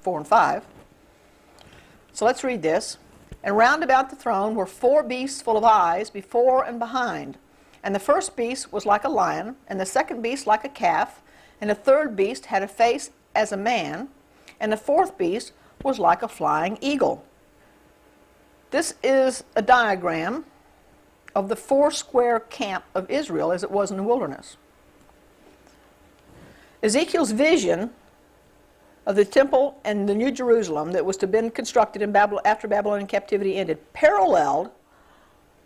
4 and 5. So let's read this. And round about the throne were 4 beasts full of eyes before and behind. And the first beast was like a lion, and the second beast like a calf, and the third beast had a face as a man, and the fourth beast was like a flying eagle. This is a diagram of the 4-square camp of Israel as it was in the wilderness. Ezekiel's vision of the temple and the New Jerusalem that was to have been constructed in after Babylonian captivity ended paralleled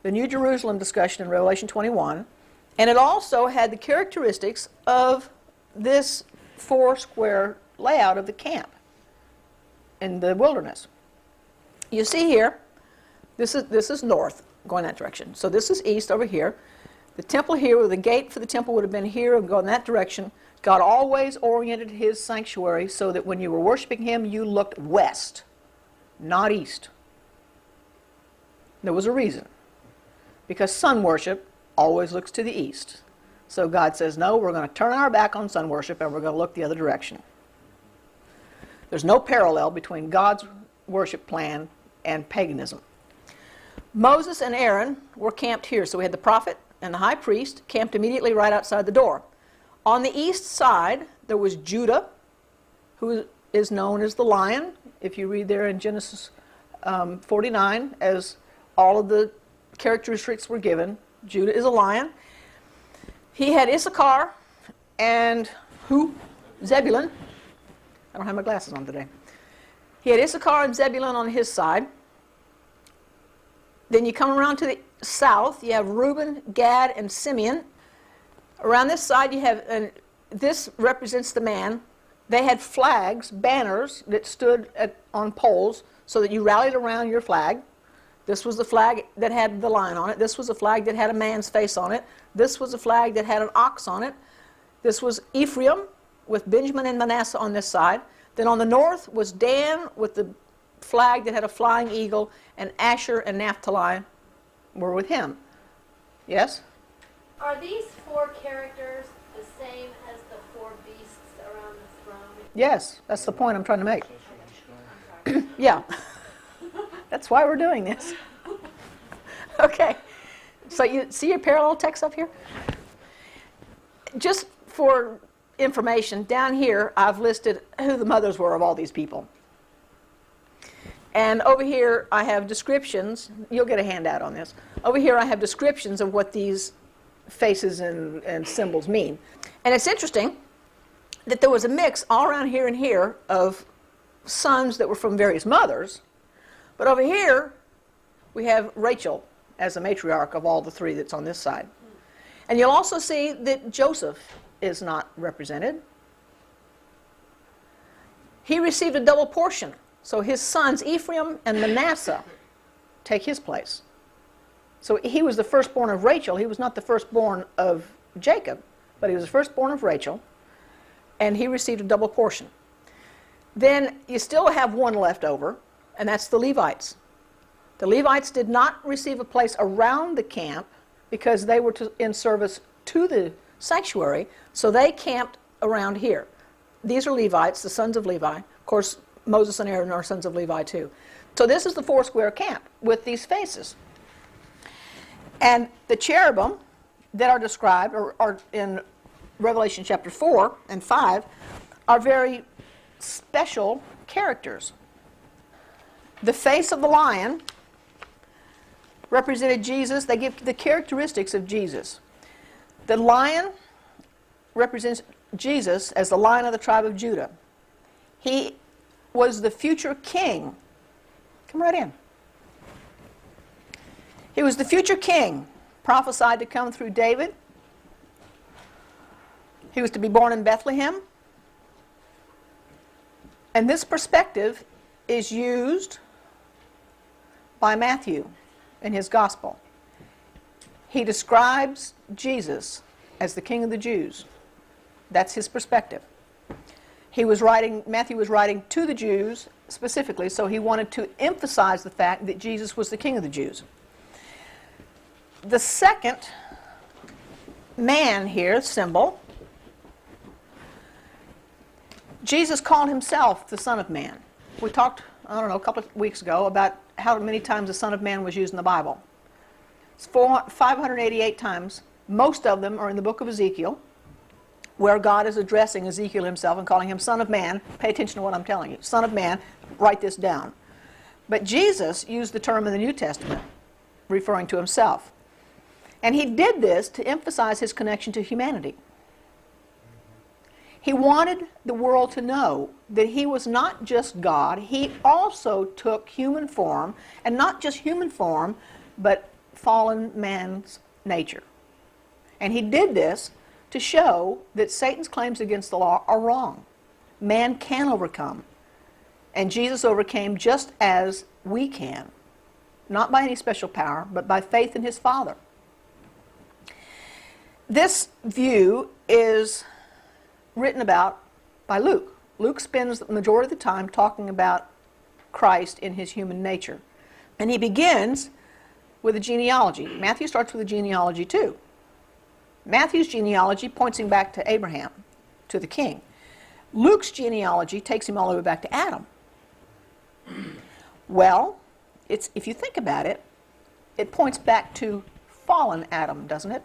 the New Jerusalem discussion in Revelation 21, and it also had the characteristics of this 4-square layout of the camp in the wilderness. You see here, this is north, going that direction. So this is east over here. The temple here, or the gate for the temple would have been here and go in that direction. God always oriented his sanctuary so that when you were worshiping him, you looked west, not east. There was a reason. Because sun worship always looks to the east. So God says, no, we're going to turn our back on sun worship and we're going to look the other direction. There's no parallel between God's worship plan and paganism. Moses and Aaron were camped here. So we had the prophet and the high priest camped immediately right outside the door. On the east side, there was Judah, who is known as the lion. If you read there in Genesis 49, as all of the characteristics were given, Judah is a lion. He had Issachar and who? Zebulun. I don't have my glasses on today. He had Issachar and Zebulun on his side. Then you come around to the south, you have Reuben, Gad, and Simeon. Around this side you have, and this represents the man. They had flags, banners that stood on poles so that you rallied around your flag. This was the flag that had the lion on it. This was a flag that had a man's face on it. This was a flag that had an ox on it. This was Ephraim with Benjamin and Manasseh on this side. Then on the north was Dan with the flag that had a flying eagle, and Asher and Naphtali were with him. Yes? Are these 4 characters the same as the 4 beasts around the throne? Yes, that's the point I'm trying to make. Yeah. That's why we're doing this. Okay. So you see your parallel text up here? Just for information, down here I've listed who the mothers were of all these people. And over here I have descriptions. You'll get a handout on this. Over here I have descriptions of what these faces and symbols mean. And it's interesting that there was a mix all around here and here of sons that were from various mothers. But over here we have Rachel as the matriarch of all the 3 that's on this side. And you'll also see that Joseph is not represented. He received a double portion. So his sons, Ephraim and Manasseh, take his place. So he was the firstborn of Rachel. He was not the firstborn of Jacob, but he was the firstborn of Rachel, and he received a double portion. Then you still have one left over, and that's the Levites. The Levites did not receive a place around the camp because they were in service to the sanctuary, so they camped around here. These are Levites, the sons of Levi. Of course, Moses and Aaron are sons of Levi too. So this is the 4-square camp with these faces. And the cherubim that are described are in Revelation chapter 4 and 5 are very special characters. The face of the lion represented Jesus. They give the characteristics of Jesus. The lion represents Jesus as the Lion of the tribe of Judah. He was the future king. Come right in. He was the future king, prophesied to come through David. He was to be born in Bethlehem. And this perspective is used by Matthew in his gospel. He describes Jesus as the King of the Jews. That's his perspective. Matthew was writing to the Jews specifically, so he wanted to emphasize the fact that Jesus was the King of the Jews. The second man here, symbol, Jesus called himself the Son of Man. We talked, I don't know, a couple of weeks ago about how many times the Son of Man was used in the Bible. It's 588 times. Most of them are in the book of Ezekiel, where God is addressing Ezekiel himself and calling him Son of Man. Pay attention to what I'm telling you. Son of Man, write this down. But Jesus used the term in the New Testament, referring to himself. And he did this to emphasize his connection to humanity. He wanted the world to know that he was not just God, he also took human form, and not just human form, but fallen man's nature. And he did this to show that Satan's claims against the law are wrong. Man can overcome. And Jesus overcame just as we can. Not by any special power, but by faith in his Father. This view is written about by Luke. Luke spends the majority of the time talking about Christ in his human nature. And he begins with a genealogy. Matthew starts with a genealogy too. Matthew's genealogy points him back to Abraham, to the king. Luke's genealogy takes him all the way back to Adam. Well, if you think about it, it points back to fallen Adam, doesn't it?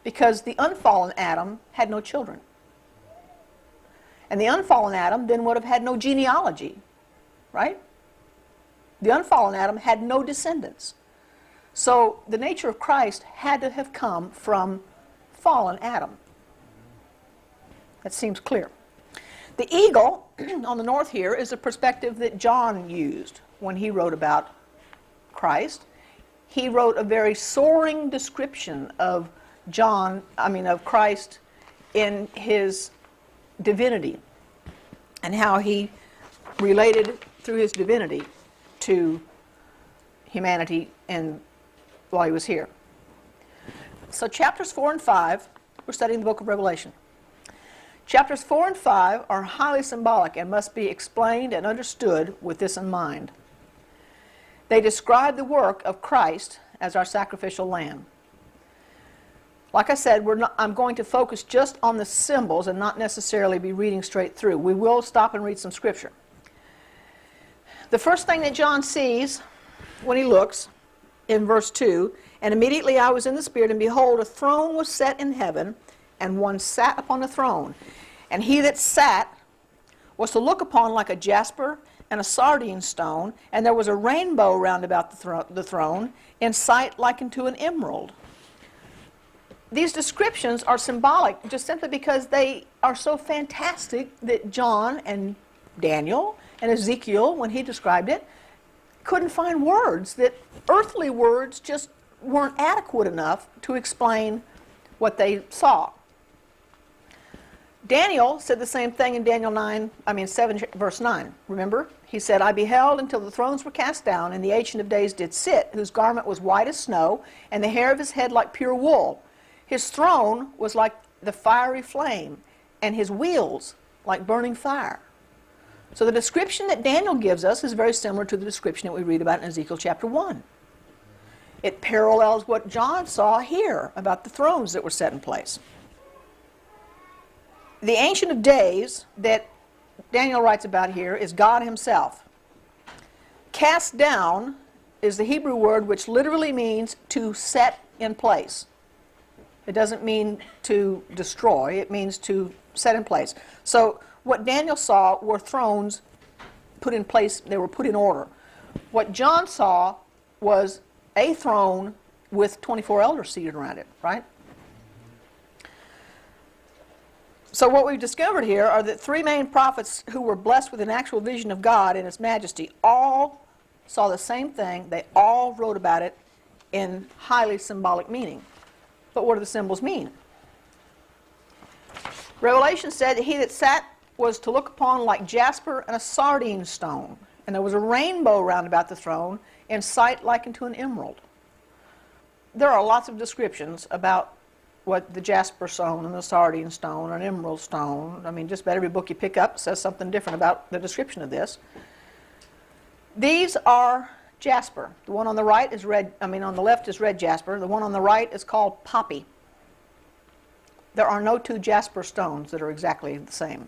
Because the unfallen Adam had no children. And the unfallen Adam then would have had no genealogy, right? The unfallen Adam had no descendants. So the nature of Christ had to have come from fallen Adam. That seems clear. The eagle on the north here is a perspective that John used when he wrote about Christ. He wrote a very soaring description of Christ in his divinity and how he related through his divinity to humanity and while he was here. So chapters 4 and 5, we're studying the book of Revelation. Chapters 4 and 5 are highly symbolic and must be explained and understood with this in mind. They describe the work of Christ as our sacrificial lamb. Like I said, I'm going to focus just on the symbols and not necessarily be reading straight through. We will stop and read some scripture. The first thing that John sees when he looks in verse 2, and immediately I was in the Spirit, and behold, a throne was set in heaven, and one sat upon the throne. And he that sat was to look upon like a jasper and a sardine stone, and there was a rainbow round about the throne, in sight like unto an emerald. These descriptions are symbolic just simply because they are so fantastic that John and Daniel and Ezekiel, when he described it, couldn't find words, that earthly words just weren't adequate enough to explain what they saw. Daniel said the same thing in Daniel 7 verse 9. Remember? He said, I beheld until the thrones were cast down, and the Ancient of Days did sit, whose garment was white as snow, and the hair of his head like pure wool. His throne was like the fiery flame, and his wheels like burning fire. So the description that Daniel gives us is very similar to the description that we read about in Ezekiel chapter 1. It parallels what John saw here about the thrones that were set in place. The Ancient of Days that Daniel writes about here is God himself. Cast down is the Hebrew word which literally means to set in place. It doesn't mean to destroy, it means to set in place. So what Daniel saw were thrones put in place, they were put in order. What John saw was a throne with 24 elders seated around it, right? So what we've discovered here are that three main prophets who were blessed with an actual vision of God in His majesty all saw the same thing. They all wrote about it in highly symbolic meaning. But what do the symbols mean? Revelation said that he that sat was to look upon like jasper and a sardine stone, and there was a rainbow round about the throne, in sight like unto an emerald. There are lots of descriptions about what the jasper stone and the sardine stone and emerald stone, just about every book you pick up says something different about the description of this. These are jasper. The one on the right is red, on the left is red jasper. The one on the right is called poppy. There are no two jasper stones that are exactly the same.